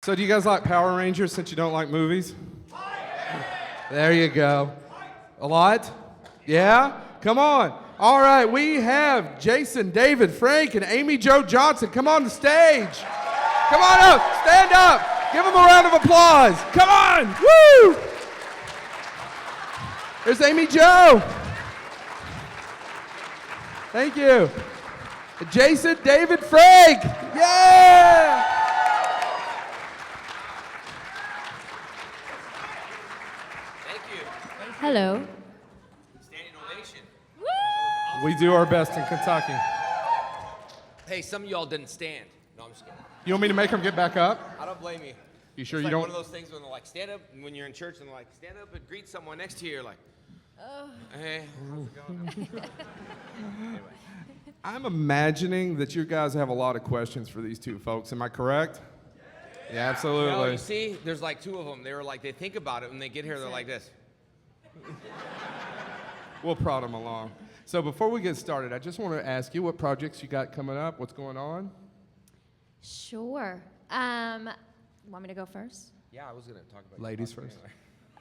So do you guys like Power Rangers since you don't like movies? There you go. A lot? Yeah? Come on. All right, we have Jason, David, Frank, and Amy Jo Johnson. Come on the stage. Come on up. Stand up. Give them a round of applause. Come on. Woo! There's Amy Jo. Thank you. Jason, David, Frank. Yeah! Hello. Standing ovation. Woo! We do our best in Kentucky. Hey, some of y'all didn't stand. No, I'm just kidding. You want me to make them get back up? I don't blame you. You sure It's you like don't? one of those things when they're like, stand up, and when you're in church and they're like, stand up and greet someone next to you. You're like, hey, how's it going? Anyway. I'm imagining that you guys have a lot of questions for these two folks. Am I correct? Yeah, absolutely. No, you see, there's like two of them. They were like, they think about it when they get here. They're like this. We'll prod them along. So before we get started, I just want to ask you what projects you got coming up. What's going on? Sure. Want me to go first? Yeah, I was gonna talk about Ladies your first. project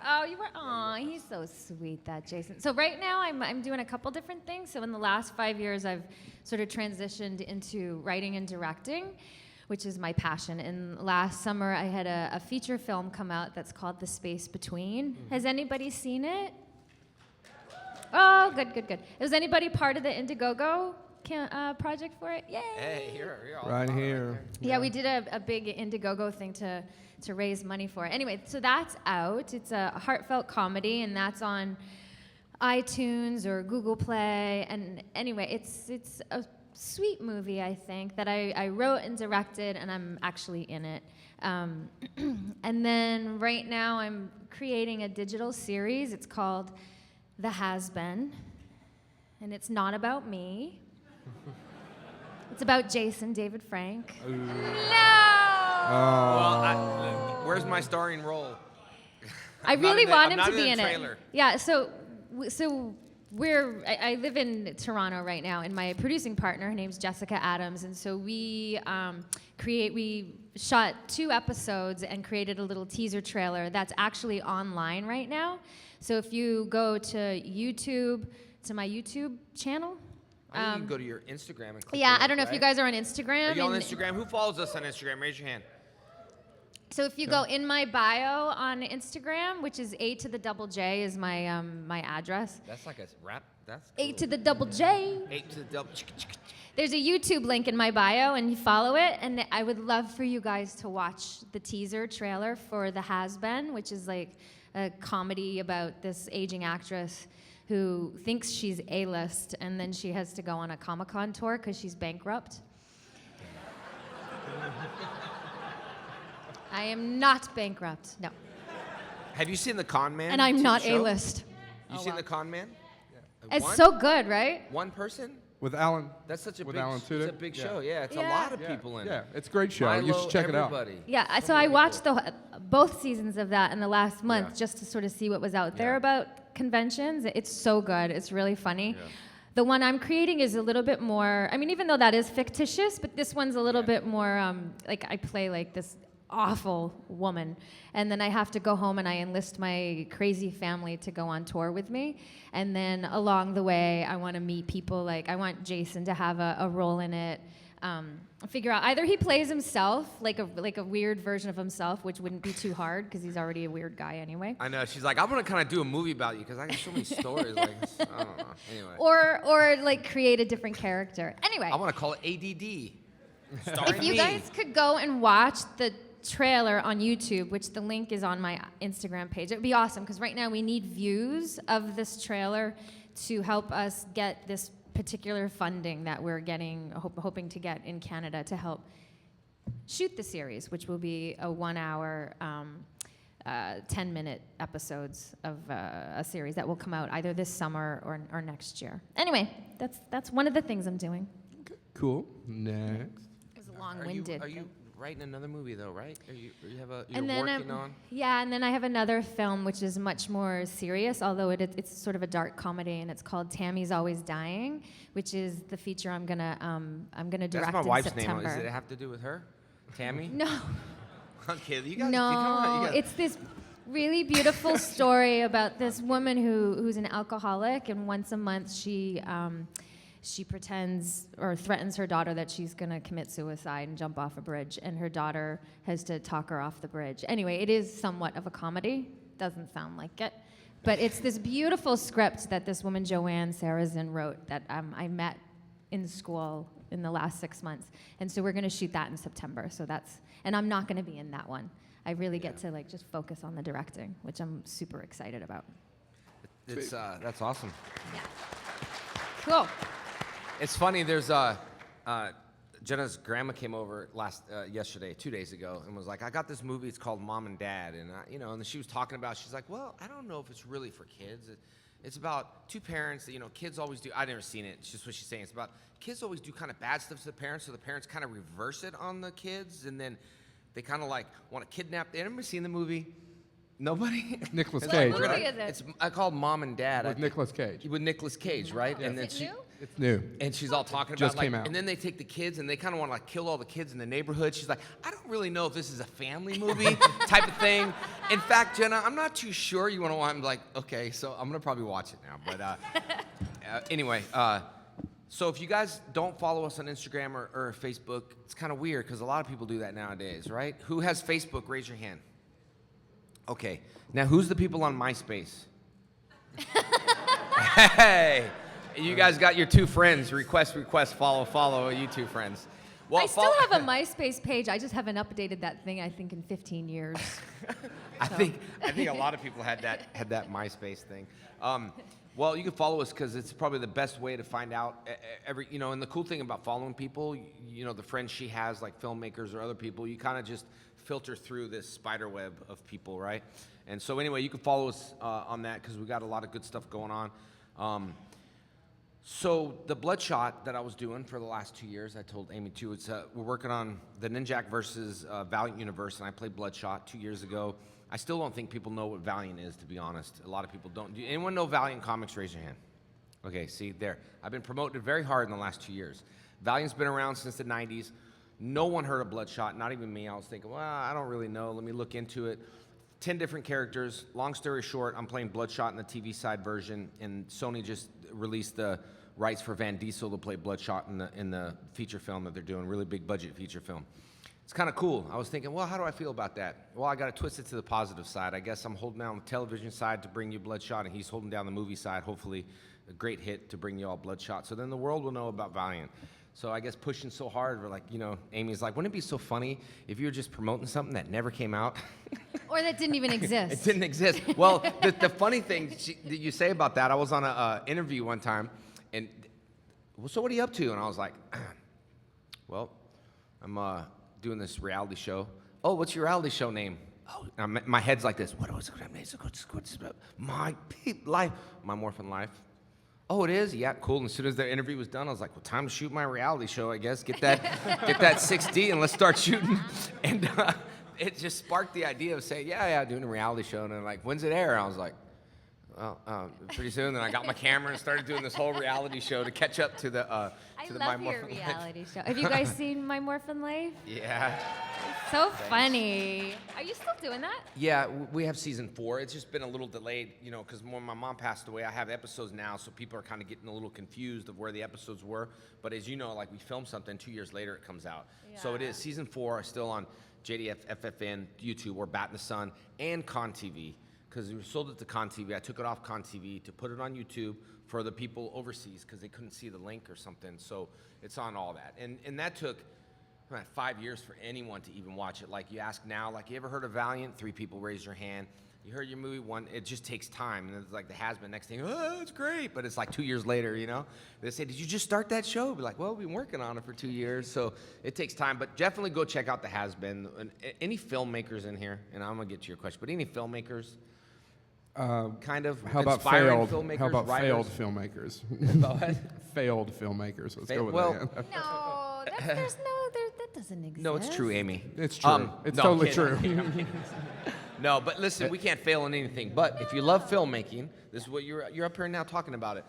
Oh, you were. Aw, he's so sweet, that Jason. So right now, I'm doing a couple different things. So in the last 5 years, I've sort of transitioned into writing and directing, which is my passion. And last summer, I had a feature film come out that's called The Space Between. Has anybody seen it? Oh, good. Was anybody part of the Indiegogo project for it? Yay! Hey, you're all Right fine here. Yeah, we did a big Indiegogo thing to raise money for it. Anyway, so that's out. It's a heartfelt comedy, and that's on iTunes or Google Play. And anyway, it's a sweet movie, I think, that I wrote and directed, and I'm actually in it. And then right now I'm creating a digital series. It's called The Has Been, and it's not about me. It's about Jason, David, Frank. Ooh. No! Well, where's my starring role? I really want him to be in in the it. trailer. Yeah, so I live in Toronto right now, and my producing partner, her name's Jessica Adams, and so we shot 2 episodes and created a little teaser trailer that's actually online right now. So if you go to YouTube, to my YouTube channel. I think you can go to your Instagram and click Yeah, the I don't know link, if you right? guys are on Instagram. Are you on and- Instagram? Who follows us on Instagram? Raise your hand. So if you go in my bio on Instagram, which is A to the double J is my my address. That's like a rap. That's A cool. to the double J. 8 to the double. There's a YouTube link in my bio, and you follow it. And I would love for you guys to watch the teaser trailer for The Has Been, which is like a comedy about this aging actress who thinks she's A-list, and then she has to go on a Comic-Con tour because she's bankrupt. I am not bankrupt, no. Have you seen The Con Man? And I'm TV not show? A-list. You Oh, seen wow. The Con Man? It's One? so good, right? One person? With Alan. That's such a with big. Alan It's Tudyk? a big Yeah. show. Yeah, it's Yeah. a lot of Yeah. people in Yeah, it. it's a great show. You Milo, should check everybody. it out. Yeah, so I watched both seasons of that in the last month just to sort of see what was out there Yeah. about conventions. It's so good. It's really funny. Yeah. The one I'm creating is a little bit more, I mean, even though that is fictitious, but this one's a little bit more, like I play like this awful woman. And then I have to go home and I enlist my crazy family to go on tour with me. And then along the way, I want to meet people. Like I want Jason to have a role in it. Figure out either he plays himself, like a weird version of himself, which wouldn't be too hard because he's already a weird guy anyway. I know. She's like, I'm gonna kind of do a movie about you because I got so many stories. Like, I don't know. Anyway, Or like create a different character. Anyway, I want to call it ADD. Starring if you me. guys could go and watch the trailer on YouTube, which the link is on my Instagram page, it would be awesome because right now we need views of this trailer to help us get this particular funding that we're getting, hoping to get in Canada to help shoot the series, which will be a 1-hour, 10-minute episodes of a series that will come out either this summer or next year. Anyway, that's one of the things I'm doing. Cool. Next. It was long-winded. Are you writing another movie though, right? You're And then, working on? yeah, and then I have another film which is much more serious, although it's sort of a dark comedy, and it's called Tammy's Always Dying, which is the feature I'm gonna direct That's my wife's in September. name. Does it have to do with her? Tammy? No, I'm kidding. You guys, No, come on, you guys. it's this really beautiful story about this woman who's an alcoholic, and once a month she pretends or threatens her daughter that she's going to commit suicide and jump off a bridge, and her daughter has to talk her off the bridge. Anyway, it is somewhat of a comedy. Doesn't sound like it. But it's this beautiful script that this woman, Joanne Sarrazin, wrote that I met in school in the last 6 months. And so we're going to shoot that in September. And I'm not going to be in that one. I really get to just focus on the directing, which I'm super excited about. It's that's awesome. Yeah. Cool. It's funny. There's Jenna's grandma came over yesterday, 2 days ago, and was like, "I got this movie. It's called Mom and Dad," and and she was talking about. She's like, "Well, I don't know if it's really for kids. It's about two parents that kids always do. I've never seen it. It's just what she's saying. It's about kids always do kind of bad stuff to the parents, so the parents kind of reverse it on the kids, and then they kind of want to kidnap. Anybody seen the movie? Nobody? Nicolas What Cage, movie right? is it? It's called Mom and Dad. With Nicolas Cage. With Nicolas Cage, right? Yeah. And then Is it new? It's new. and she's all talking about Just came out. and then they take the kids and they kind of want to kill all the kids in the neighborhood. She's like, I don't really know if this is a family movie type of thing. In fact, Jenna, I'm not too sure you want to watch. I'm like, okay, so I'm gonna probably watch it now. But anyway, so if you guys don't follow us on Instagram or Facebook, it's kind of weird because a lot of people do that nowadays, right? Who has Facebook? Raise your hand. Okay, now who's the people on MySpace? Hey, you guys got your two friends. Request, follow, you two friends. Well, I still have a MySpace page. I just haven't updated that thing, I think, in 15 years. I think a lot of people had that MySpace thing. Well, you can follow us because it's probably the best way to find out and the cool thing about following people, the friends she has, like filmmakers or other people, you kind of just filter through this spider web of people, right? And so anyway, you can follow us on that because we got a lot of good stuff going on. So the Bloodshot that I was doing for the last 2 years, I told Amy too, we're working on the Ninjak versus Valiant universe, and I played Bloodshot 2 years ago. I still don't think people know what Valiant is, to be honest. A lot of people don't. Do anyone know Valiant comics? Raise your hand. Okay, see, there. I've been promoting it very hard in the last 2 years. Valiant's been around since the 90s. No one heard of Bloodshot, not even me. I was thinking, well, I don't really know. Let me look into it. 10 different characters. Long story short, I'm playing Bloodshot in the TV side version, and Sony just released the rights for Van Diesel to play Bloodshot in the feature film that they're doing, really big budget feature film. It's kind of cool. I was thinking, well, how do I feel about that? Well, I got to twist it to the positive side. I guess I'm holding down the television side to bring you Bloodshot, and he's holding down the movie side, hopefully a great hit to bring you all Bloodshot. So then the world will know about Valiant. So I guess pushing so hard, we're like, Amy's like, wouldn't it be so funny if you were just promoting something that never came out? Or that didn't even exist. It didn't exist. Well, the funny thing that you say about that, I was on an interview one time, and so what are you up to? And I was like, well, I'm doing this reality show. Oh, what's your reality show name? Oh, and my head's like this. What was it? My life, my Morphin Life. Oh, it is? Yeah, cool. And as soon as the interview was done, I was like, well, time to shoot my reality show, I guess. Get that 6D and let's start shooting. And it just sparked the idea of saying, yeah, doing a reality show. And they're like, when's it air? And I was like, well, pretty soon. Then I got my camera and started doing this whole reality show to catch up to the I love your reality show. Have you guys seen My Morphin Life? Yeah. So funny. Are you still doing that? Yeah, we have season 4. It's just been a little delayed, because when my mom passed away, I have episodes now, so people are kind of getting a little confused of where the episodes were. But as you know, like we film something, 2 years later it comes out. Yeah. So it is season 4, still on JDF, FFN, YouTube, or Bat in the Sun, and Con TV. Because we sold it to Con TV. I took it off Con TV to put it on YouTube for the people overseas because they couldn't see the link or something. So it's on all that. And that took 5 years for anyone to even watch it. Like you ask now, like, you ever heard of Valiant? 3 people raise your hand. You heard your movie, 1. It just takes time. And it's like the has-been. Next thing, oh, it's great. But it's like 2 years later, They say, did you just start that show? Be like, well, we've been working on it for 2 years. So it takes time. But definitely go check out the has-been. Any filmmakers in here, and I'm going to get to your question, but any filmmakers? Kind of how about inspiring failed, filmmakers, how about writers? failed filmmakers? Failed filmmakers. Let's go with that. No, that doesn't exist. No, it's true, Amy. It's true. It's no, totally I'm true. I'm kidding. No, but listen, we can't fail in anything. But if you love filmmaking, this is what you're up here now talking about it.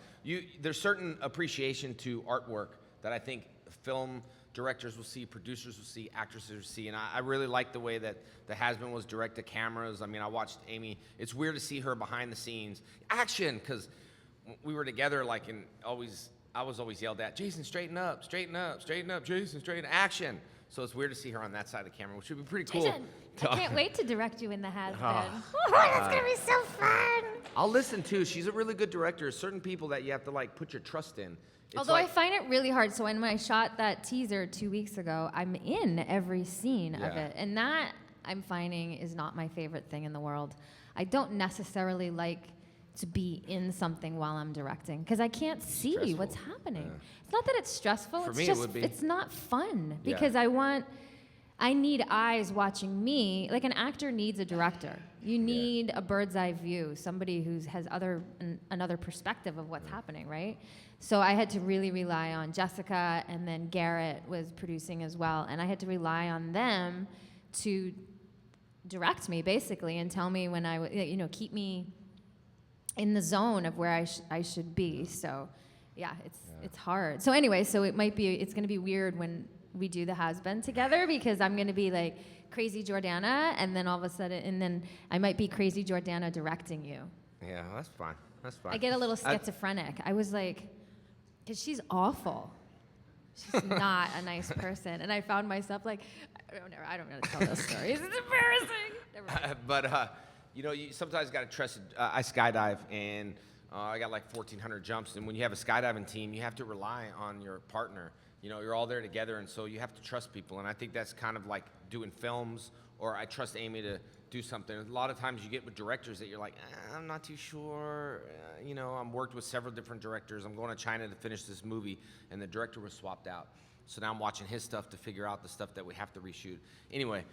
There's certain appreciation to artwork that I think film directors will see, producers will see, actresses will see. And I really like the way that the Has-Been was direct to cameras. I mean, I watched Amy. It's weird to see her behind the scenes. Action, because we were together, like, and I was always yelled at, Jason, straighten up, straighten up, straighten up, Jason, straighten, action. So it's weird to see her on that side of the camera, which would be pretty cool. Jason, I can't wait to direct you in the Has-Been. That's gonna be so fun. I'll listen too. She's a really good director. There's certain people that you have to like put your trust in. It's Although like, I find it really hard. So when I shot that teaser 2 weeks ago, I'm in every scene of Yeah. it. And that, I'm finding, is not my favorite thing in the world. I don't necessarily like to be in something while I'm directing because I can't see stressful. what's happening. Yeah. It's not that it's stressful. For it's me, it just would be. it's not fun Yeah. because I need eyes watching me. Like an actor needs a director. You need a bird's eye view, somebody who has another perspective of what's happening, right? So I had to really rely on Jessica, and then Garrett was producing as well, and I had to rely on them to direct me basically and tell me when keep me in the zone of where I should be. So yeah, it's hard. So anyway, so it's gonna be weird when we do the Has-Been together because I'm gonna be like crazy Jordana, and then all of a sudden, and then I might be crazy Jordana directing you. Yeah, that's fine. That's fine. I get a little schizophrenic. I was like, because she's awful. She's not a nice person, and I found myself like, I don't want to tell those stories. It's embarrassing. Never mind. But you sometimes got to trust it. I skydive, and I got like 1,400 jumps. And when you have a skydiving team, you have to rely on your partner. You know, you're all there together, and so you have to trust people. And I think that's kind of like doing films, or I trust Amy to do something. A lot of times you get with directors that you're like, I'm not too sure. I'm worked with several different directors. I'm going to China to finish this movie, and the director was swapped out. So now I'm watching his stuff to figure out the stuff that we have to reshoot. Anyway,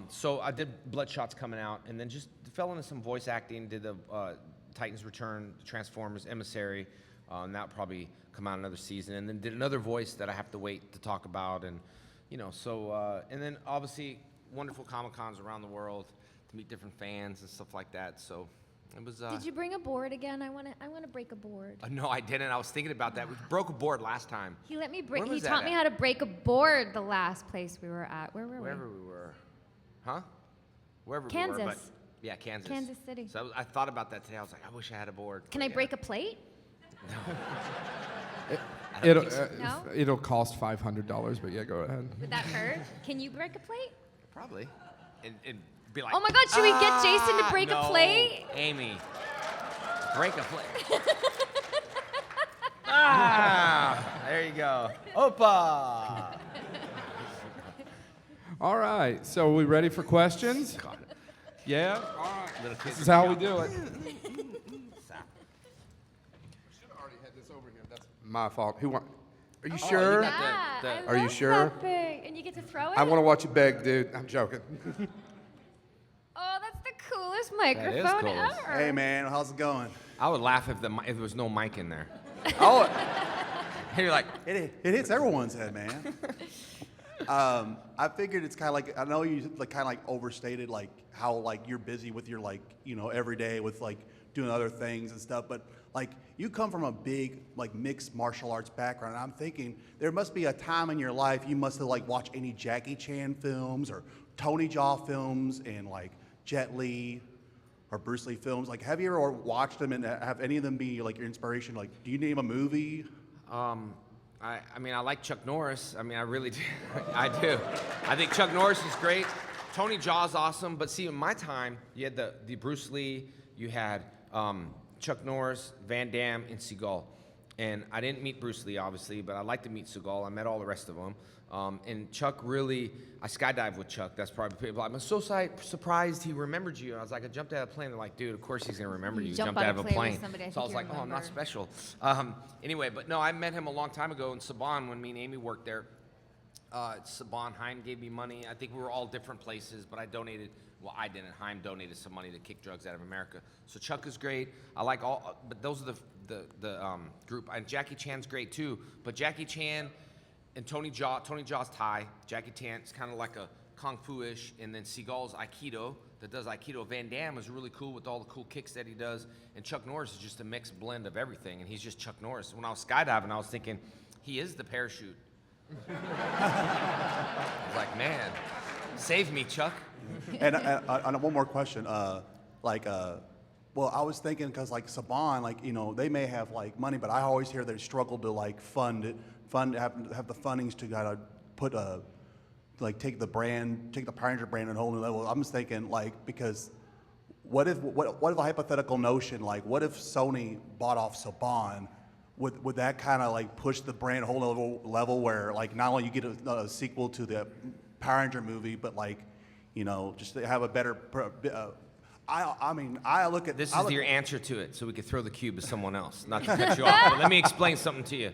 so I did Bloodshot's coming out, and then just fell into some voice acting, did the Titans Return, Transformers, Emissary, and that'll probably come out another season. And then did another voice that I have to wait to talk about, and and then obviously wonderful Comic-Cons around the world to meet different fans and stuff like that. So it was. Did you bring a board again? I want to break a board. No, I didn't. I was thinking about that. We broke a board last time. He let me break. Where was He that taught me at? how to break a board the last place we were at. Where were we? Wherever we were. Huh? Wherever we Kansas. were. But yeah, Kansas. Kansas City. So I thought about that today. I was like, I wish I had a board. Can But I yeah. break a plate? It'll cost $500, but yeah, go ahead. Would that hurt? Can you break a plate? Probably. And be like, Oh my God, should we get Jason to break a no, plate? Amy. Break a plate. There you go. Opa! All right, so we ready for questions? Yeah? All right. This is how we do it. Should have already had this over here. That's my fault. Are you sure? got Yeah, the- Are you love sure? that thing. And you get to throw it? I want to watch you beg, dude. I'm joking. Oh, that's the coolest microphone cool. ever. Hey man, how's it going? I would laugh if there was no mic in there. Oh, And you're like, it hits everyone's head, man. I figured it's kind of like, I know you like kind of like overstated like how like you're busy with your like every day with like doing other things and stuff, but like you come from a big like mixed martial arts background. And I'm thinking there must be a time in your life you must have like watched any Jackie Chan films or Tony Jaa films and like Jet Li or Bruce Lee films. Like, have you ever watched them and have any of them be like your inspiration? Like, do you name a movie? I mean, I like Chuck Norris. I mean, I really do. I do. I think Chuck Norris is great. Tony Jaa's awesome. But see, in my time, you had the Bruce Lee, you had Chuck Norris, Van Damme, and Seagal. And I didn't meet Bruce Lee, obviously, but I'd like to meet Seagal. I met all the rest of them. And Chuck really, I skydived with Chuck. That's probably people. I'm so surprised he remembered you. I was like, I jumped out of a plane. They're like, dude, of course he's gonna remember you. You Jumped jump out of a plane. with somebody, I So I think was you like, oh, I'm not remember. special. Anyway, but no, I met him a long time ago in Saban when me and Amy worked there. Saban, Heim gave me money. I think we were all different places, but I donated. Well, I didn't. Heim donated some money to kick drugs out of America. So Chuck is great. I like all, but those are the group. And Jackie Chan's great too. But Jackie Chan and Tony Jaa's Thai. Jackie Chan's kind of like a Kung Fu-ish, and then Seagal's Aikido that does Aikido. Van Damme is really cool with all the cool kicks that he does, and Chuck Norris is just a mixed blend of everything, and he's just Chuck Norris. When I was skydiving, I was thinking, he is the parachute I was like, man, save me, Chuck. And one more question. Well, I was thinking because like Saban, like they may have like money, but I always hear they struggle to like have the fundings to kind of put take the Power Ranger brand to a whole new level. I'm just thinking like because what if a hypothetical notion like what if Sony bought off Saban? Would that kind of like push the brand a whole level where like not only you get a sequel to the Power Ranger movie, but like just to have a better. I look at this is your answer to it, so we could throw the cube to someone else. Not to cut you off, but let me explain something to you.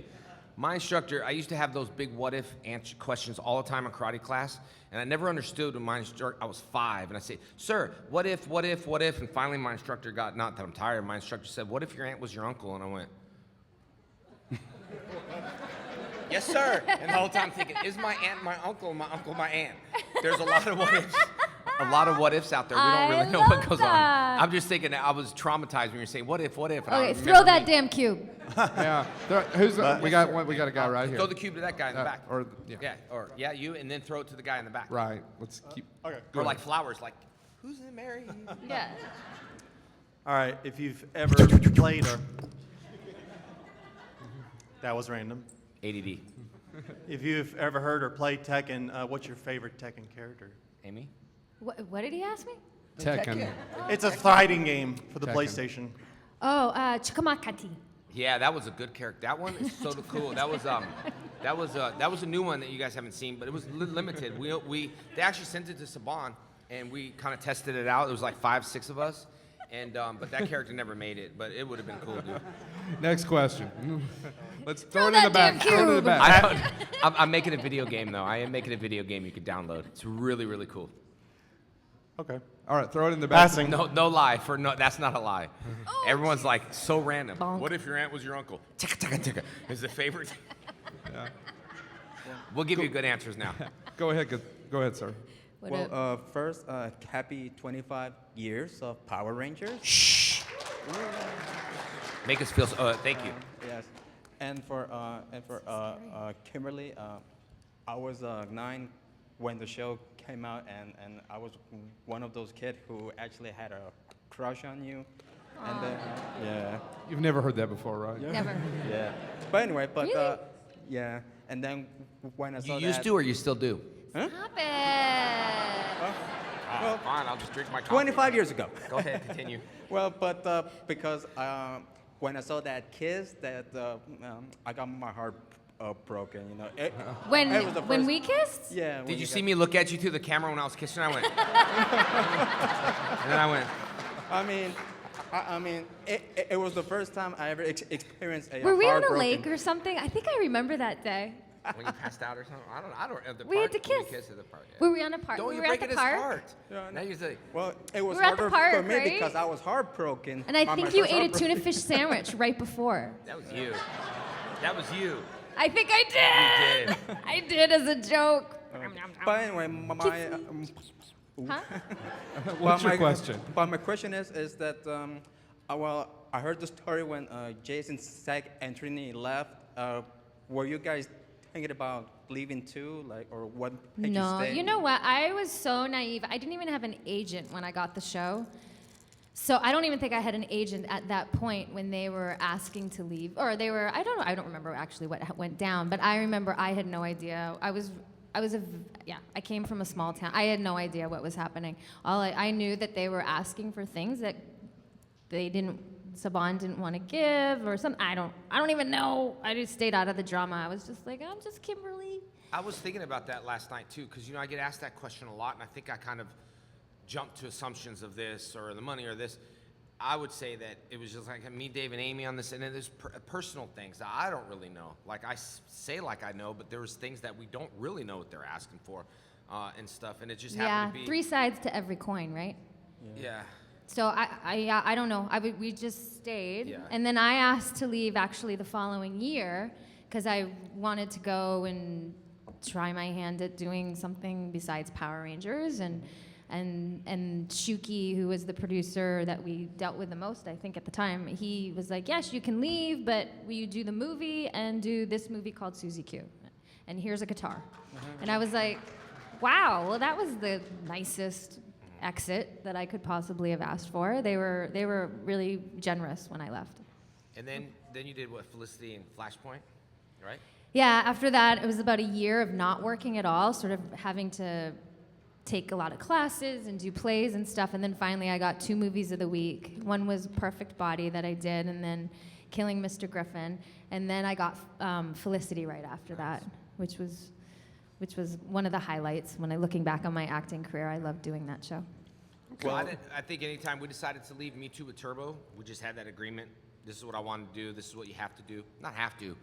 My instructor, I used to have those big what if questions all the time in karate class, and I never understood when my instructor, I was 5, and I say, sir, what if, and finally my instructor got, not that I'm tired, my instructor said, what if your aunt was your uncle? And I went, yes, sir. And the whole time thinking, is my aunt my uncle my aunt? There's a lot of what ifs. A lot of what ifs out there. We don't really know what goes on. I'm just thinking that I was traumatized when you're saying what if. Okay, throw that damn cube. Yeah. We got a guy right here. Throw the cube to that guy in the back. Or you, and then throw it to the guy in the back. Right. Let's keep. Okay. Or like flowers, like who's in Mary? Yeah. All right, if you've ever played a... That was random. ADD. If you've ever heard or played Tekken, what's your favorite Tekken character? Amy? What did he ask me? Tekken. It's a fighting game for the Tekken. PlayStation. Oh, Chukamakati. Yeah, that was a good character. That one is so cool. That was a new one that you guys haven't seen, but it was limited. They actually sent it to Saban, and we kind of tested it out. It was like 5, 6 of us, and but that character never made it. But it would have been cool, dude. Next question. Let's Throw throw it in the that back. damn Throw it in the cube. back. I'm making a video game though. I am making a video game you could download. It's really, really cool. Okay. All right, throw it in the back. Passing. No lie. That's not a lie. Everyone's like so random. Bonk. What if your aunt was your uncle? Ticka ticka ticka is the favorite. Yeah. We'll give you good answers now. Go ahead, sir. What up? Well, first, happy 25 years of Power Rangers. Shh. Make us feel. Thank you. Yes, and for Kimberly, I was 9 when the show came out, and I was one of those kids who actually had a crush on you. And then, yeah. You've never heard that before, right? Never. Yeah. But anyway, Really? yeah. And then when I saw You used that, to, or you still do? Stop it. well, Fine, I'll just drink my coffee. 25 years ago. Go ahead, continue. Well, but because when I saw that kiss, that I got my heart broken. It was the When first- we kissed? Yeah. Did you see me look at you through the camera when I was kissing? I went. And then I went. I mean, it was the first time I ever experienced a Were we on a heartbroken- lake or something? I think I remember that day. When you passed out or something? I don't. At the We had park, to when you kiss. kiss at the park. Yeah. Were we on a park? Don't we you were break at it the his park. heart. Yeah, Now you say. Well, it was We were at the harder park, for me right? because I was heartbroken. And I by think my you first ate a heartbreak. tuna fish sandwich right before. That was you. That was you. I think I did. You did. I did as a joke. But anyway, my Huh? What's your question? But my question is that well, I heard the story when Jason, Zach, and Trini left. Were you guys thinking about leaving too, or what made you No, stay? you know what? I was so naive. I didn't even have an agent when I got the show. So I don't even think I had an agent at that point when they were asking to leave, or they were. I don't know. I don't remember actually what went down, but I remember I had no idea. I came from a small town. I had no idea what was happening. I knew that they were asking for things that Saban didn't want to give or something. I don't even know. I just stayed out of the drama. I was just like, I'm just Kimberly. I was thinking about that last night too, because I get asked that question a lot, and I think I kind of jumped to assumptions of this or the money or this. I would say that it was just like me, Dave, and Amy on this, and then there's personal things that I don't really know. Like I say like I know, but there's things that we don't really know what they're asking for and stuff, and it just happened to be. 3 sides to every coin, right? Yeah. So I don't know. We just stayed, Yeah. and then I asked to leave actually the following year because I wanted to go and try my hand at doing something besides Power Rangers, and Shuki, who was the producer that we dealt with the most, I think at the time, he was like, yes, you can leave, but will you do the movie and do this movie called Suzy Q? and here's a guitar. And I was like, wow, well, that was the nicest exit that I could possibly have asked for. They were really generous when I left. And then you did what, Felicity and Flashpoint, right? Yeah, after that, it was about a year of not working at all, sort of having to take a lot of classes and do plays and stuff. And then finally, I got 2 movies of the week. One was Perfect Body that I did, and then Killing Mr. Griffin. And then I got Felicity right after that, which was one of the highlights. When looking back on my acting career, I loved doing that show. Well, I think anytime we decided to leave Me Too with Turbo, we just had that agreement. This is what I want to do. This is what you have to do. Not have to.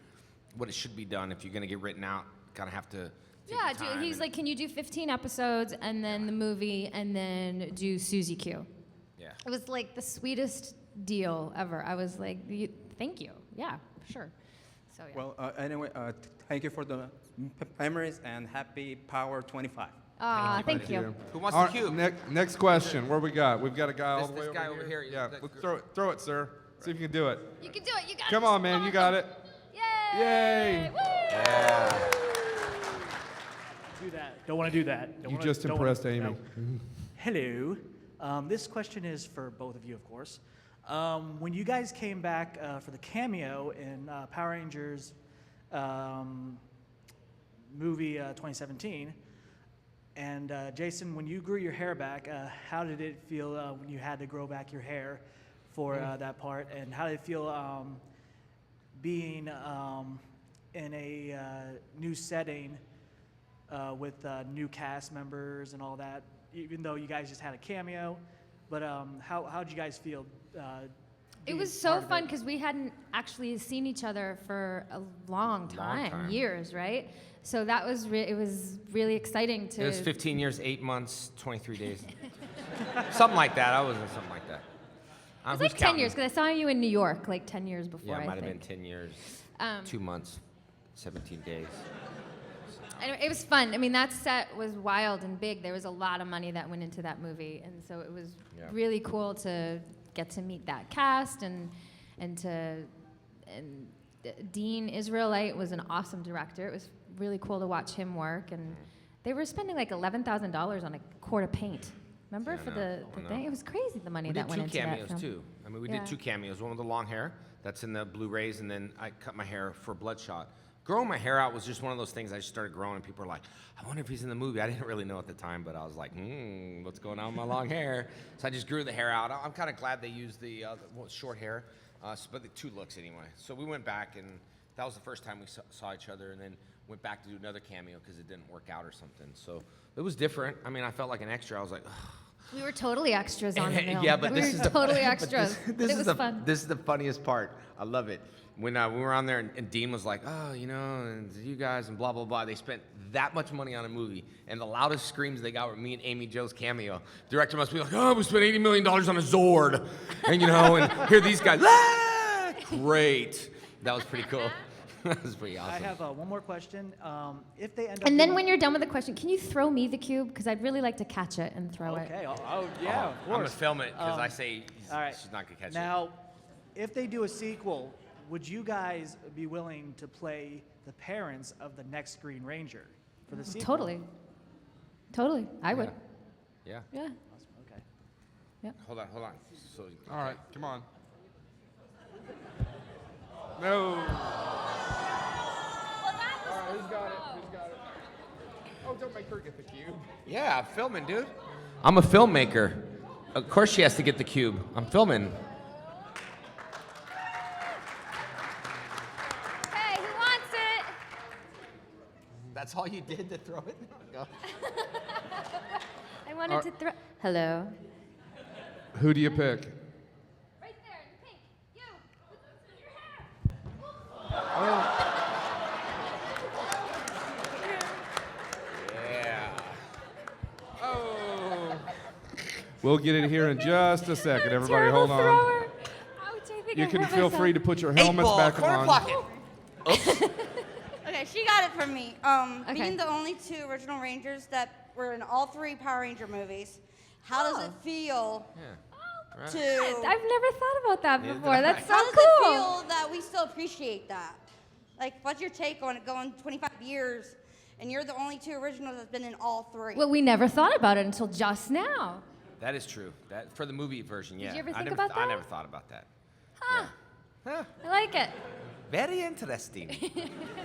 What it should be done. If you're going to get written out, kind of have to take Yeah, the time he's like, can you do 15 episodes and then the movie and then do Susie Q? Yeah. It was like the sweetest deal ever. I was like, thank you. Yeah, sure. So yeah. Well, anyway, thank you for the memories and happy Power 25. Thank you. Who wants All the cube? Next question. What we got? We've got a guy all the way This over guy here. over here. Yeah, That let's gr- throw it, sir. See if you can do it. You can do it. You got it. Come on, man. You got it. Yay! Yay! Woo! Yeah. Do that. Don't want to do that. You just impressed Amy. No. Hello. This question is for both of you, of course. When you guys came back for the cameo in Power Rangers movie 2017, and Jason, when you grew your hair back, how did it feel when you had to grow back your hair for that part? And how did it feel being in a new setting with new cast members and all that, even though you guys just had a cameo? But how did you guys feel? It was so fun because we hadn't actually seen each other for a long time. Years, right? So that was it was really exciting to. It was 15 years, 8 months, 23 days. Something like that. I was in something like that. It was like 10 years because I saw you in New York like 10 years before. Yeah, it I might have think. been 10 years, 2 months, 17 days. Anyway, it was fun. I mean, that set was wild and big. There was a lot of money that went into that movie, and so it was really cool to get to meet that cast and Dean Israelite was an awesome director. It was really cool to watch him work, and they were spending like $11,000 on a quart of paint. Remember for the thing? It was crazy the money We that did went two into that cameos film. too. I mean, we did 2 cameos. One with the long hair, that's in the Blu-rays, and then I cut my hair for Bloodshot. Growing my hair out was just one of those things I just started growing, and people were like, I wonder if he's in the movie. I didn't really know at the time, but I was like, what's going on with my long hair? So I just grew the hair out. I'm kind of glad they used the short hair, but the 2 looks anyway. So we went back, and that was the first time we saw each other, and then went back to do another cameo because it didn't work out or something. So it was different. I mean, I felt like an extra. I was like, ugh. We were totally extras on the film. Yeah, but we this were is totally extras. This it is was the fun. This is the funniest part. I love it. When we were on there and Dean was like, oh, you know, and you guys and blah, blah, blah. They spent that much money on a movie, and the loudest screams they got were me and Amy Jo's cameo. Director must be like, oh, we spent $80 million on a Zord. And, you know, and hear these guys, ah! Great. That was pretty cool. That was pretty awesome. I have one more question. If they end up And then doing- when you're done with the question, can you throw me the cube? Because I'd really like to catch it and throw it. Okay. Oh, yeah, of I'm going to course. film it because I say All right. she's not going to catch it. Now, if they do a sequel, would you guys be willing to play the parents of the next Green Ranger for the sequel? Totally. I would. Yeah. Yeah. Okay. Hold on. So, All right, come on. No. All right, who's got it? Oh, don't make her get the cube. Yeah, I'm filming, dude. I'm a filmmaker. Of course she has to get the cube. I'm filming. Hey, who wants it? That's all you did to throw it? Go. I wanted to throw. Hello. Who do you pick? Right there, in pink. You. With your hair. Yeah. Oh. We'll get it here in just a second. Everybody, Terrible hold on. thrower. Ouch, I think You I can hurt feel myself. free to put your helmets back on. Okay, she got it from me. Okay. Being the only 2 original Rangers that were in all 3 Power Ranger movies, how does it feel Yeah. to? I've never thought about that Neither before. did I. That's so How does cool. it feel that we still appreciate that? Like, what's your take on it going 25 years, and you're the only two originals that's been in all three? Well, we never thought about it until just now. That is true. That for the movie version, yeah. you ever I think never, about I that? never thought about that. Huh. Huh. I like it. Very interesting.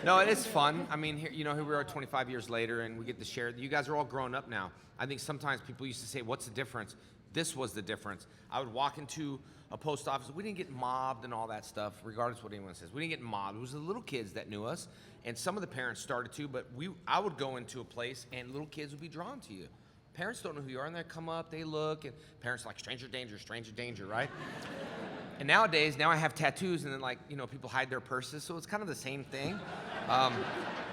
No, it is fun. I mean, here we are 25 years later, and we get to share. You guys are all grown up now. I think sometimes people used to say, "What's the difference?" This was the difference. I would walk into a post office. We didn't get mobbed and all that stuff, regardless of what anyone says. We didn't get mobbed. It was the little kids that knew us, and some of the parents started to. But I would go into a place, and little kids would be drawn to you. Parents don't know who you are, and they come up, they look, and parents are like, stranger danger, right? And nowadays, now I have tattoos, and then people hide their purses, so it's kind of the same thing.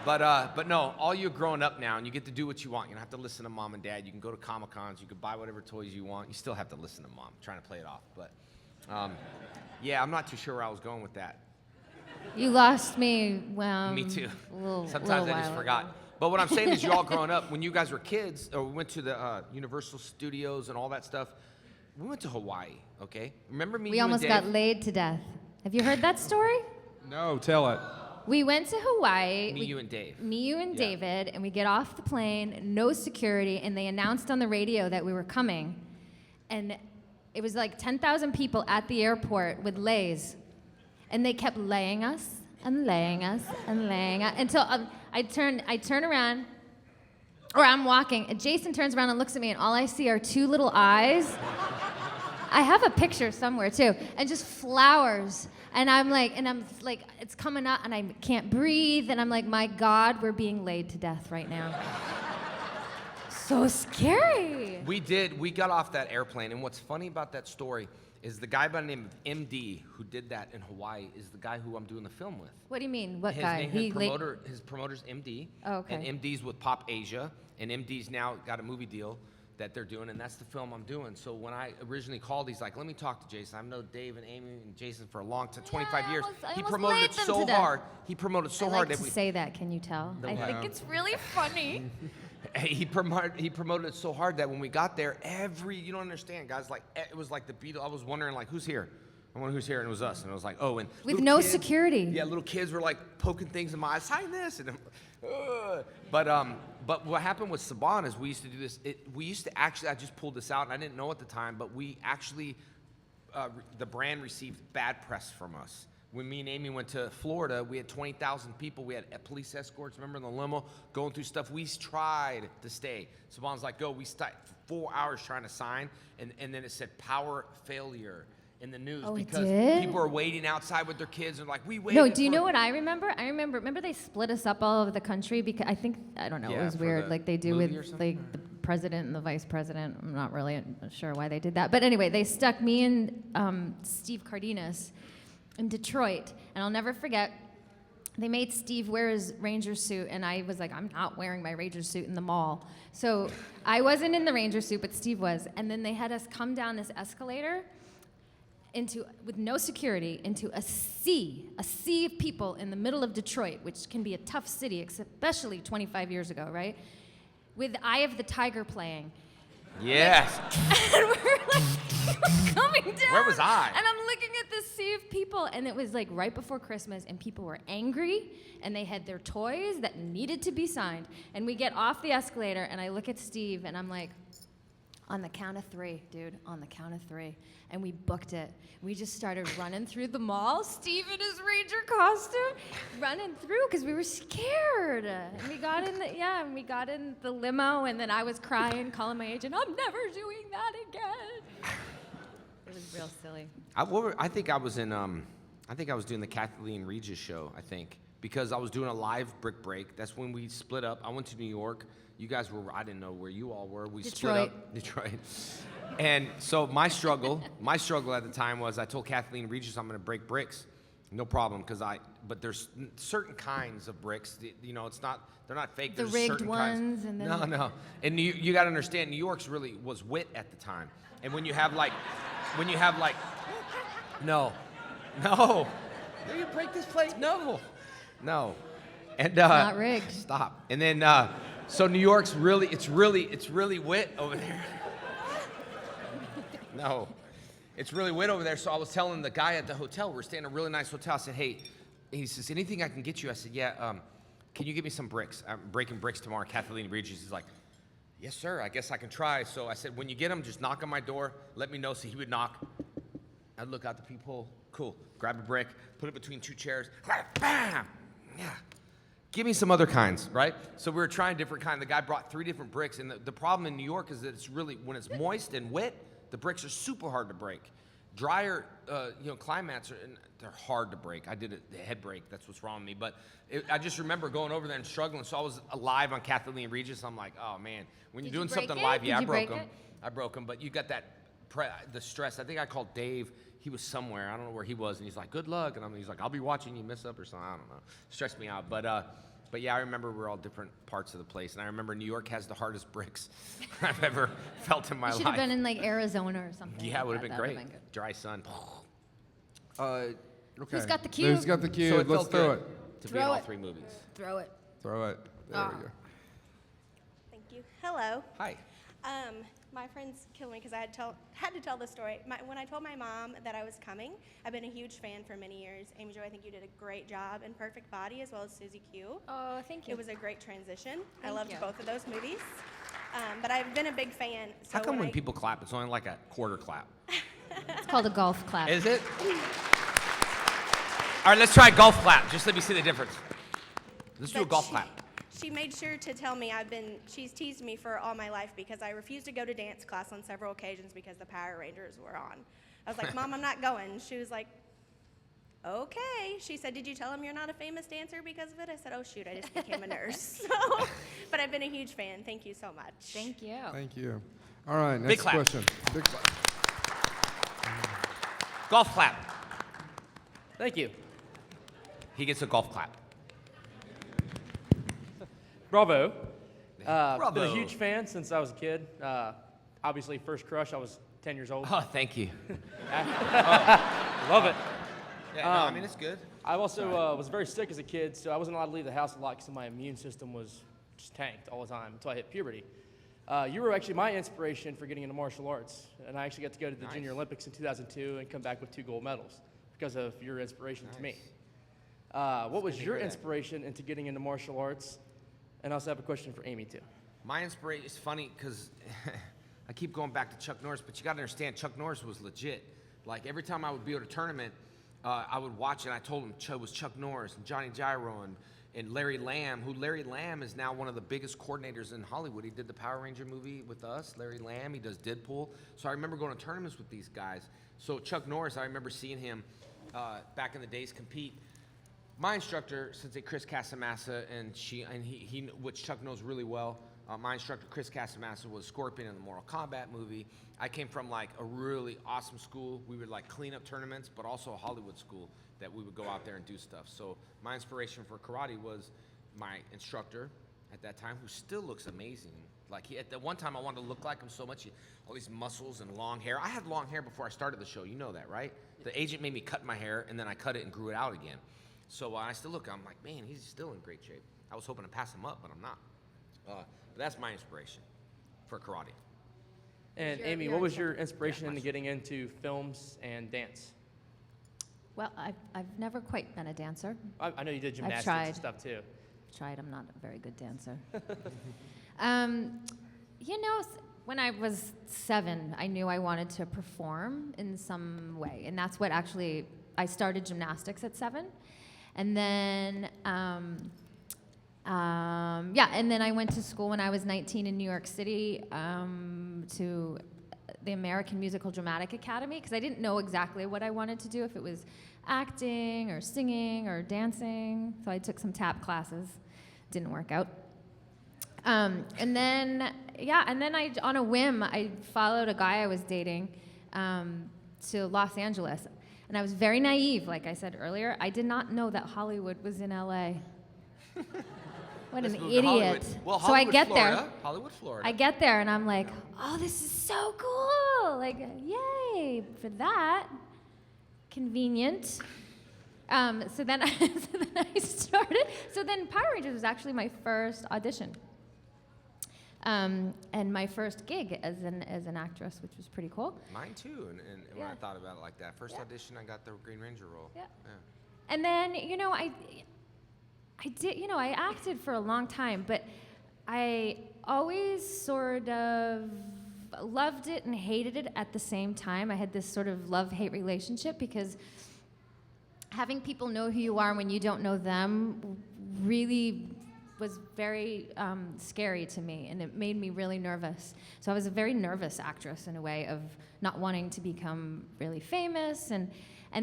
But no, all you're growing up now, and you get to do what you want. You don't have to listen to mom and dad. You can go to Comic-Cons, you can buy whatever toys you want. You still have to listen to mom, trying to play it off. But yeah, I'm not too sure where I was going with that. You lost me. Me too. Sometimes little I just while forgot. ago. But what I'm saying is, you're all growing up. When you guys were kids, or we went to the Universal Studios and all that stuff, we went to Hawaii, okay? Remember me? We you almost and got Dave? laid to death. Have you heard that story? No, tell it. We went to Hawaii. Me, you, and Dave. Me, you, and Yeah. David, and we get off the plane, no security, and they announced on the radio that we were coming. And it was like 10,000 people at the airport with lays. And they kept laying us and laying us and laying us until I turn around, or I'm walking, and Jason turns around and looks at me, and all I see are two little eyes. I have a picture somewhere too, and just flowers. And I'm like, it's coming up, and I can't breathe, and I'm like, my God, we're being laid to death right now. So scary. We got off that airplane, and what's funny about that story is the guy by the name of MD who did that in Hawaii is the guy who I'm doing the film with. What do you mean? What His guy? name, his promoter's MD. Oh, okay. And MD's with Pop Asia, and MD's now got a movie deal that they're doing, and that's the film I'm doing. So when I originally called, he's like, let me talk to Jason. I've known Dave and Amy and Jason for a long time, 25 years. I He almost promoted laid it them so to death. hard. He promoted so I hard like that to say that. Can you tell? I Wow. think it's really funny. he promoted it so hard that when we got there, you don't understand, guys, it was like the Beatles. I was wondering, who's here? I wonder who's here, and it was us. And it was like, oh, and With little no kids- security. Yeah, little kids were poking things in my eyes, sign this, and but what happened with Saban is we used to do this. We used to actually, I just pulled this out, and I didn't know at the time, but we actually, the brand received bad press from us. When me and Amy went to Florida, we had 20,000 people. We had police escorts, remember, in the limo, going through stuff. We tried to stay. Saban's like, go. We stayed 4 hours trying to sign, and then it said power failure in the news Oh, it because did? people are waiting outside with their kids and we waited. No, do you for- know what I remember? Remember they split us up all over the country because I don't know, Yeah, it was for weird, the like they do movie or with something, the president and the vice president. I'm not really sure why they did that. But anyway, they stuck me and Steve Cardenas in Detroit, and I'll never forget, they made Steve wear his Ranger suit, and I was like, I'm not wearing my Ranger suit in the mall. So I wasn't in the Ranger suit, but Steve was. And then they had us come down this escalator with no security, into a sea of people in the middle of Detroit, which can be a tough city, especially 25 years ago, right? With Eye of the Tiger playing. Yes. And we're coming down. Where was I? And I'm looking at this sea of people, and it was right before Christmas, and people were angry, and they had their toys that needed to be signed. And we get off the escalator, and I look at Steve, and I'm like, on the count of three, dude, on the count of three. And we booked it. We just started running through the mall, Steve in his Ranger costume, running through because we were scared. And we got in the limo, and then I was crying, calling my agent, I'm never doing that again. It was real silly. I think I was doing the Kathleen Regis show, I think, because I was doing a live brick break. That's when we split up. I went to New York. You guys were, I didn't know where you all were. We split up. Detroit. And so my struggle at the time was I told Kathleen Regis I'm going to break bricks. No problem, but there's certain kinds of bricks. They're not fake. The There's rigged certain ones kinds. and then No. And you got to understand, New York's really was wit at the time. And when you have no. Do you break this plate? No. And not rigged. Stop. And then so New York's it's really wit over there. No. It's really wit over there. So I was telling the guy at the hotel, we're staying in a really nice hotel. I said, hey, he says, anything I can get you? I said, yeah, can you give me some bricks? I'm breaking bricks tomorrow. Kathleen Regis is like, yes, sir, I guess I can try. So I said, when you get them, just knock on my door, let me know. So he would knock. I'd look out the peephole, cool, grab a brick, put it between two chairs, bam, yeah. Give me some other kinds, right? So we were trying different kinds. The guy brought 3 different bricks, and the problem in New York is that it's really, when it's moist and wet, the bricks are super hard to break. Drier, climates, they're hard to break. I did a head break, that's what's wrong with me. But I just remember going over there and struggling. So I was live on Kathleen Regis. I'm like, oh man, when you're doing something live, yeah, I broke them. I broke them, but you got that, the stress. I think I called Dave. He was somewhere. I don't know where he was, and he's like, good luck. And he's like, I'll be watching you mess up or something. I don't know. Stressed me out. But yeah, I remember we're all different parts of the place. And I remember New York has the hardest bricks I've ever felt in my life. Should have been in like Arizona or something. Yeah, it would have been That great. would've been good. Dry sun. Okay. Who's got the cube? Who's got the cube? So it Let's felt throw good it. to be in Throw all it. 3 movies. Throw it. Throw it. There we go. Thank you. Hello. Hi. My friends killed me because I had to tell the story. When I told my mom that I was coming, I've been a huge fan for many years. Amy Jo, I think you did a great job in Perfect Body as well as Susie Q. Oh, thank you. It was a great transition. I Thank loved you. both of those movies. But I've been a big fan. So How come when people clap, it's only like a quarter clap? It's called a golf clap. Is it? All right, let's try a golf clap. Just let me see the difference. Let's do a But golf clap. She made sure to tell me she's teased me for all my life because I refused to go to dance class on several occasions because the Power Rangers were on. I was like, Mom, I'm not going. She was like, okay. She said, did you tell him you're not a famous dancer because of it? I said, oh shoot, I just became a nurse. So, but I've been a huge fan. Thank you so much. Thank you. Thank you. All right, Big next clap. question. Big clap. Golf clap. Thank you. He gets a golf clap. Bravo. Been Bravo. a huge fan since I was a kid. Obviously, first crush, I was 10 years old. Oh, thank you. Love it. Yeah, no, I mean, it's good. I also was very sick as a kid, so I wasn't allowed to leave the house a lot because my immune system was just tanked all the time until I hit puberty. You were actually my inspiration for getting into martial arts, and I actually got to go to the Junior Olympics in 2002 and come back with 2 gold medals because of your inspiration to me. What was your inspiration into getting into martial arts? And I also have a question for Amy, too. My inspiration is funny because I keep going back to Chuck Norris, but you got to understand, Chuck Norris was legit. Like, every time I would be at a tournament, I would watch it, and I told him it was Chuck Norris and Johnny Gyro and Larry Lamb, who Larry Lamb is now one of the biggest coordinators in Hollywood. He did the Power Ranger movie with us, Larry Lamb. He does Deadpool. So I remember going to tournaments with these guys. So Chuck Norris, I remember seeing him back in the days compete. My instructor, Sensei Chris Casamassa, and he, which Chuck knows really well, my instructor Chris Casamassa was Scorpion in the Mortal Kombat movie. I came from like a really awesome school. We would like clean up tournaments, but also a Hollywood school that we would go out there and do stuff. So my inspiration for karate was my instructor at that time, who still looks amazing. Like at the one time I wanted to look like him so much, all these muscles and long hair. I had long hair before I started the show, you know that, right? The agent made me cut my hair, and then I cut it and grew it out again. So I still look, I'm like, man, he's still in great shape. I was hoping to pass him up, but I'm not. But that's my inspiration for karate. And Amy, what was your inspiration into getting into films and dance? Well, I've never quite been a dancer. I know you did gymnastics tried. and stuff, too. Tried. I'm not a very good dancer. When I was 7, I knew I wanted to perform in some way, and that's what actually I started gymnastics at 7, and then and then I went to school when I was 19 in New York City to the American Musical Dramatic Academy because I didn't know exactly what I wanted to do, if it was acting or singing or dancing. So I took some tap classes. Didn't work out. And then I, on a whim, I followed a guy I was dating to Los Angeles. And I was very naive, like I said earlier. I did not know that Hollywood was in LA. What an idiot. Well, so I get Florida. there. Hollywood, Florida. I get there and I'm like, oh, this is so cool. Like, yay for that. Convenient. So then I started. So then Power Rangers was actually my first audition. And my first gig as an actress, which was pretty cool. Mine too, and when I thought about it like that. First audition, I got the Green Ranger role. Yeah. And then, I did, I acted for a long time, but I always sort of loved it and hated it at the same time. I had this sort of love-hate relationship because having people know who you are when you don't know them really was very scary to me, and it made me really nervous. So I was a very nervous actress in a way of not wanting to become really famous. And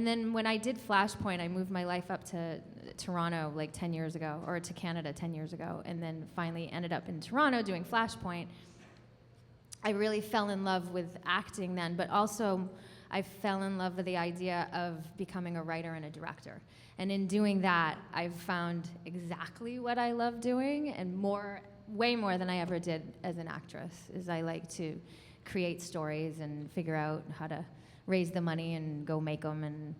then when I did Flashpoint, I moved my life up to Toronto like 10 years ago, or to Canada 10 years ago, and then finally ended up in Toronto doing Flashpoint. I really fell in love with acting then, but also I fell in love with the idea of becoming a writer and a director. And in doing that, I've found exactly what I love doing, and way more than I ever did as an actress, is I like to create stories and figure out how to raise the money and go make them, and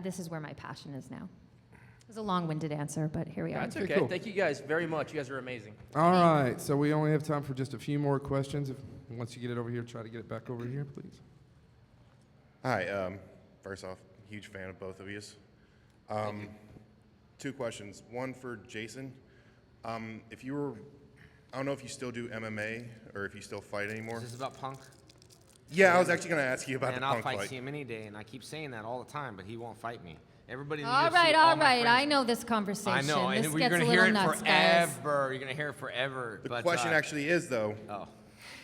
this is where my passion is now. It was a long-winded answer, but here we are. That's okay. Cool. Thank you guys very much. You guys are amazing. All right, so we only have time for just a few more questions. Once you get it over here, try to get it back over here, please. Hi. First off, huge fan of both of you. Two questions. One for Jason. If you were, I don't know if you still do MMA or if you still fight anymore. Is this about Punk? Yeah, I was actually going to ask you about And the I'll Punk fight fight. him any day, and I keep saying that all the time, but he won't fight me. Everybody in the All UFC, right. my friends- I know this conversation. I know, and this you're gets gonna a hear little it nuts, guys. forever. You're gonna hear it forever. The but, question actually is though, Oh,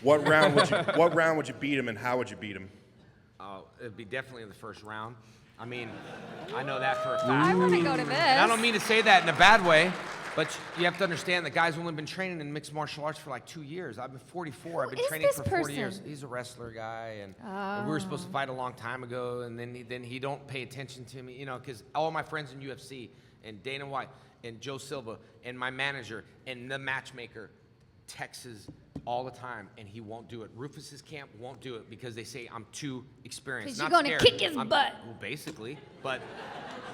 what round would you beat him and how would you beat him? it'd be definitely in the first round. I mean, I know that for a fact. I want to go to this. And I don't mean to say that in a bad way, but you have to understand the guy's only been training in mixed martial arts for like 2 years. I've been 44. I've been is training this for 40 years. person? He's a wrestler guy, and we were supposed to fight a long time ago, and then he don't pay attention to me, because all my friends in UFC and Dana White and Joe Silva and my manager and the matchmaker texts all the time, and he won't do it. Rufus's camp won't do it because they say I'm too experienced. 'Cause Not you're gonna scared. kick his butt. Well, basically, but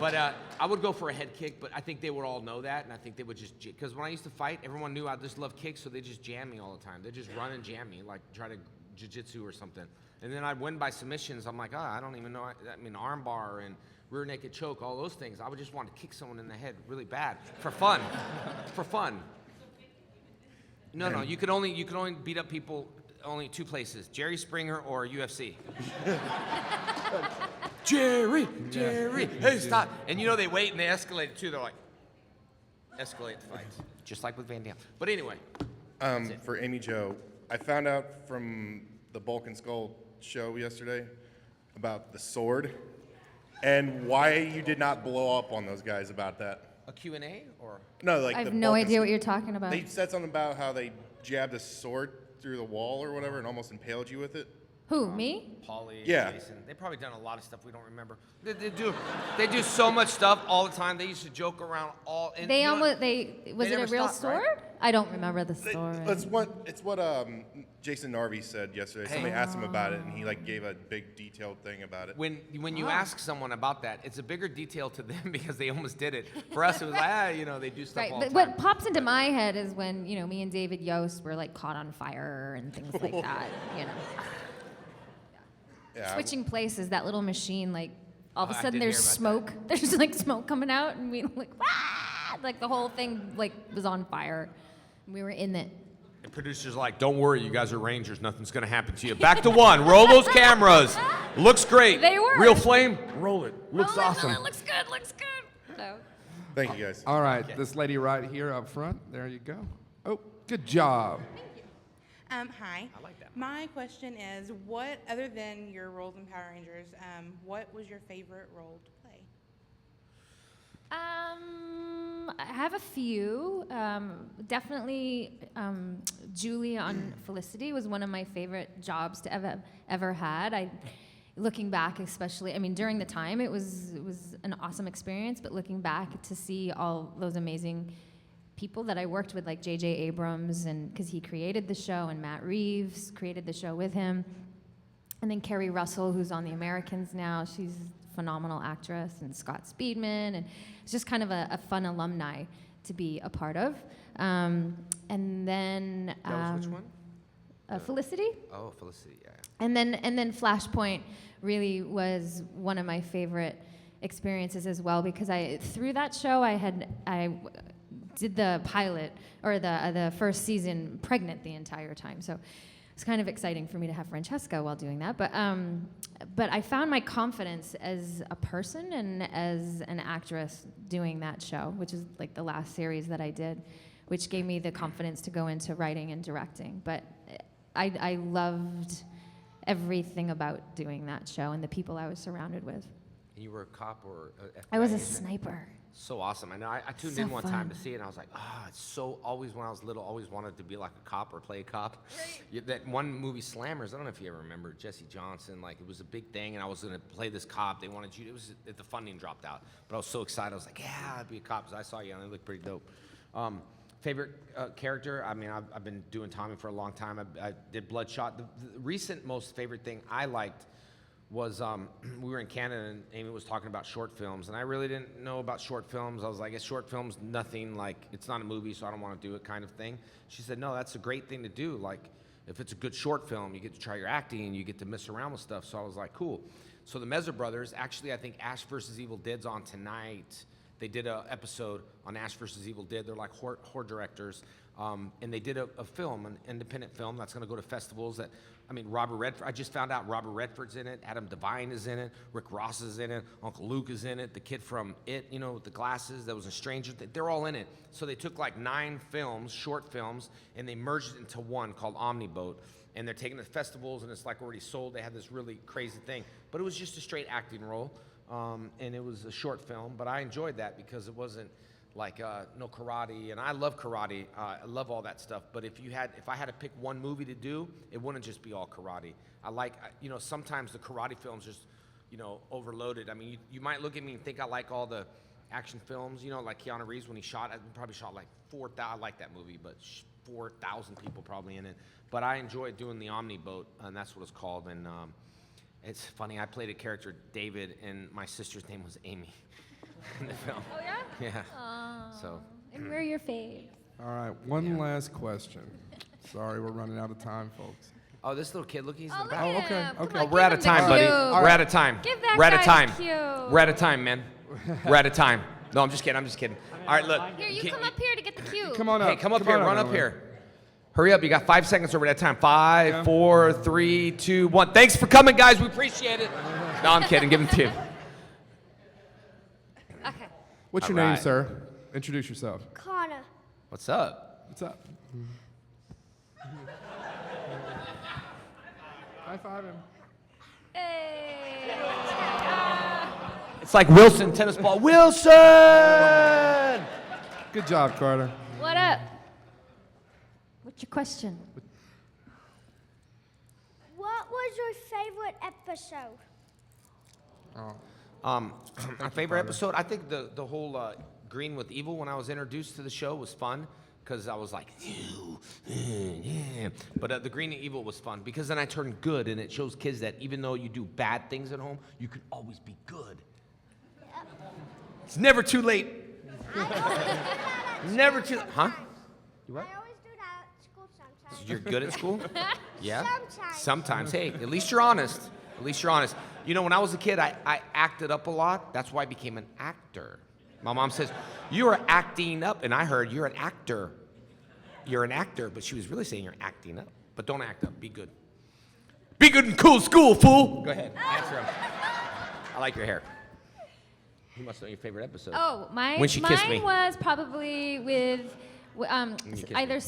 I would go for a head kick, but I think they would all know that, and I think they would just, because when I used to fight, everyone knew I just love kicks, so they just jam me all the time. They just run and jam me, like try to jiu-jitsu or something. And then I'd win by submissions. I'm like, I don't even know. I mean, arm bar and rear naked choke, all those things. I would just want to kick someone in the head really bad for fun, for fun. No, you could only beat up people only two places: Jerry Springer or UFC. Jerry, hey, stop! And they wait and they escalate it too. They're like, escalate the fights, just like with Van Damme. But anyway, For Amy Jo, I found out from the Bulk and Skull show yesterday about the sword and why you did not blow up on those guys about that. a Q&A or No, like I the have no Bulk and idea what Skull- you're talking about. They said something about how they jabbed a sword through the wall or whatever and almost impaled you with it. Who, me? Paulie, Yeah. Jason. They've probably done a lot of stuff we don't remember. They do so much stuff all the time. They used to joke around all. And They you know what? almost was it a never real stopped, right? sword? I don't remember the story. It's what Jason Narvi said yesterday. Somebody asked him about it, and he gave a big detailed thing about it. When you ask someone about that, it's a bigger detail to them because they almost did it. For us, it was like, they do stuff Right, all but the time. what pops into my head is when me and David Yost were like caught on fire and things like that. Yeah, Switching places, that little machine, like all of a I sudden didn't there's hear about smoke. There's like smoke coming out, and we like the whole thing was on fire. We were in it. The producer's like, don't worry, you guys are Rangers. Nothing's going to happen to you. Back to one. Roll those cameras. Looks great. They were. Real flame? Roll it. Looks Oh, awesome. It looks good. Looks good. No. Thank you, guys. All right, this lady right here up front. There you go. Oh, good job. Hi. I like that. My question is, what, other than your roles in Power Rangers, what was your favorite role to play? I have a few. Definitely, Julie on Felicity was one of my favorite jobs to ever had. Looking back, especially, during the time, it was an awesome experience. But looking back to see all those amazing people that I worked with, like J.J. Abrams, and because he created the show, and Matt Reeves created the show with him, and then Kerry Russell, who's on The Americans now, she's a phenomenal actress, and Scott Speedman, and it's just kind of a fun alumni to be a part of. And then That was which one? Felicity. Oh, Felicity, yeah. And then Flashpoint really was one of my favorite experiences as well, because through that show I did the pilot or the first season pregnant the entire time. So it's kind of exciting for me to have Francesca while doing that. But I found my confidence as a person and as an actress doing that show, which is like the last series that I did, which gave me the confidence to go into writing and directing. But I loved everything about doing that show and the people I was surrounded with. You were a cop or a FBI I was a agent? sniper. So awesome. I know. I tuned So in one time fun. to see it, and I was like, it's so, always when I was little, always wanted to be like a cop or play a cop. That one movie, Slammers, I don't know if you ever remember, Jesse Johnson, like it was a big thing, and I was going to play this cop. They wanted you, the funding dropped out. But I was so excited. I was like, yeah, I'd be a cop. So I saw you, and it looked pretty dope. Favorite character? I mean, I've been doing Tommy for a long time. I did Bloodshot. The recent most favorite thing I liked was we were in Canada and Amy was talking about short films, and I really didn't know about short films. I was like, short films, nothing, like it's not a movie, so I don't want to do it kind of thing. She said, no, that's a great thing to do. Like if it's a good short film, you get to try your acting and you get to mess around with stuff. So I was like, cool. So the Mezzer brothers, actually I think Ash vs. Evil Dead's on tonight. They did an episode on Ash vs. Evil Dead. They're like horror directors. And they did a film, an independent film that's going to go to festivals. Robert Redford. I just found out Robert Redford's in it. Adam Devine is in it. Rick Ross is in it. Uncle Luke is in it. The kid from It, with the glasses that was a stranger. They're all in it. So they took like 9 films, short films, and they merged it into one called Omniboat. And they're taking it to festivals, and it's like already sold. They had this really crazy thing. But it was just a straight acting role, and it was a short film. But I enjoyed that because it wasn't like no karate, and I love karate. I love all that stuff. But if I had to pick one movie to do, it wouldn't just be all karate. I like, sometimes the karate films just, overloaded. I mean, you might look at me and think I like all the action films, like Keanu Reeves when he probably shot like 4,000. I like that movie, but 4,000 people probably in it. But I enjoyed doing the Omniboat, and that's what it's called. And it's funny. I played a character, David, and my sister's name was Amy. In the film. Oh, yeah? Yeah. Aww. So. And we're your fave. All right, one last question. Sorry, we're running out of time, folks. Oh, this little kid, look, he's in the look back. at Oh, okay, him. okay. Come on, We're out give of him the time, buddy. cue. We're out of time. Give that We're out of guy time. the cue. We're out of time, man. We're out of time. No, I'm just kidding. All right, look. Here, you come up here to get the cue. Come on up. Hey, come up here. Run up over here. Hurry up. You got 5 seconds over that time. 5, 4, 3, 2, 1. Thanks for coming, guys. We appreciate it. No, I'm kidding. Give him to you. Okay. What's your All name, right. sir? Introduce yourself. Connor. What's up? What's up? High five him. Hey. It's like Wilson, tennis ball. Wilson! Good job, Carter. What up? What's your question? What was your favorite episode? My favorite episode, I think the whole Green with Evil, when I was introduced to the show, was fun because I was like, yeah. But the Green and Evil was fun because then I turned good, and it shows kids that even though you do bad things at home, you can always be good. It's never too late. Never too. Huh? You what? I always do that at school sometimes. You're good at school? Yeah? Sometimes. Sometimes. Hey, at least you're honest. At least you're honest. When I was a kid, I acted up a lot. That's why I became an actor. My mom says, you are acting up. And I heard, you're an actor. You're an actor. But she was really saying you're acting up. But don't act up. Be good. Be good and cool school, fool. Go ahead. Answer him. I like your hair. You must know your favorite episode. Oh, When she kissed me. mine was probably with When you kissed either. me.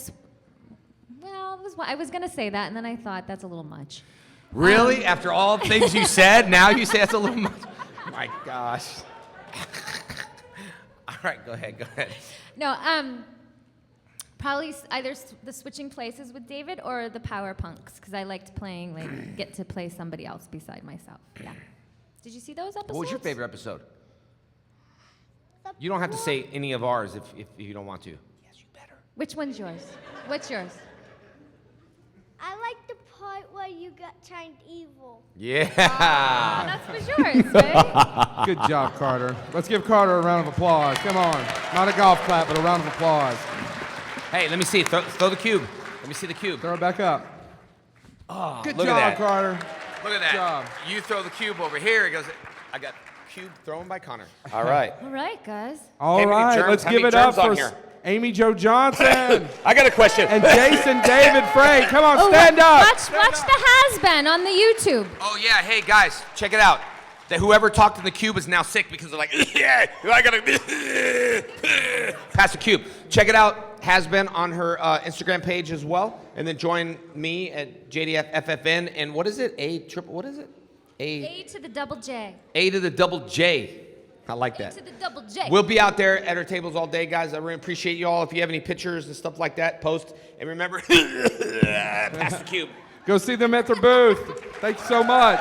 Well, I was gonna say that, and then I thought that's a little much. Really? After all the things you said, now you say that's a little much? My gosh. All right, go ahead. No, probably either the switching places with David or the Power Punks, because I liked playing, get to play somebody else beside myself. Yeah. Did you see those episodes? What was your favorite episode? You don't have to say any of ours if you don't want to. Yes, you better. Which one's yours? What's yours? I like the part where you got turned evil. Yeah. That's was yours, right? Good job, Carter. Let's give Carter a round of applause. Come on. Not a golf clap, but a round of applause. Hey, let me see. Throw the cube. Let me see the cube. Throw it back up. Oh, Good look job, at that. Carter. Look at that. Good job. You throw the cube over here. It goes. I got. cube thrown by Connor. All right. All right, guys. All How many right, germs- let's how give many it up germs on for here? Amy Jo Johnson I got a question. and Jason David Frank. Come on, Oh, stand up. Watch the has-been on the YouTube. Oh yeah, hey guys, check it out. That whoever talked in the cube is now sick because they're like, yeah, I gotta pass the cube. Check it out. Has been on her Instagram page as well, and then join me at JDFFFN. And what is it? What is it? A to the double J. A to the double J. I like A that. to the double J. We'll be out there at our tables all day, guys. I really appreciate you all. If you have any pictures and stuff like that, post. And remember, pass the cube. Go see them at their booth. Thank you so much.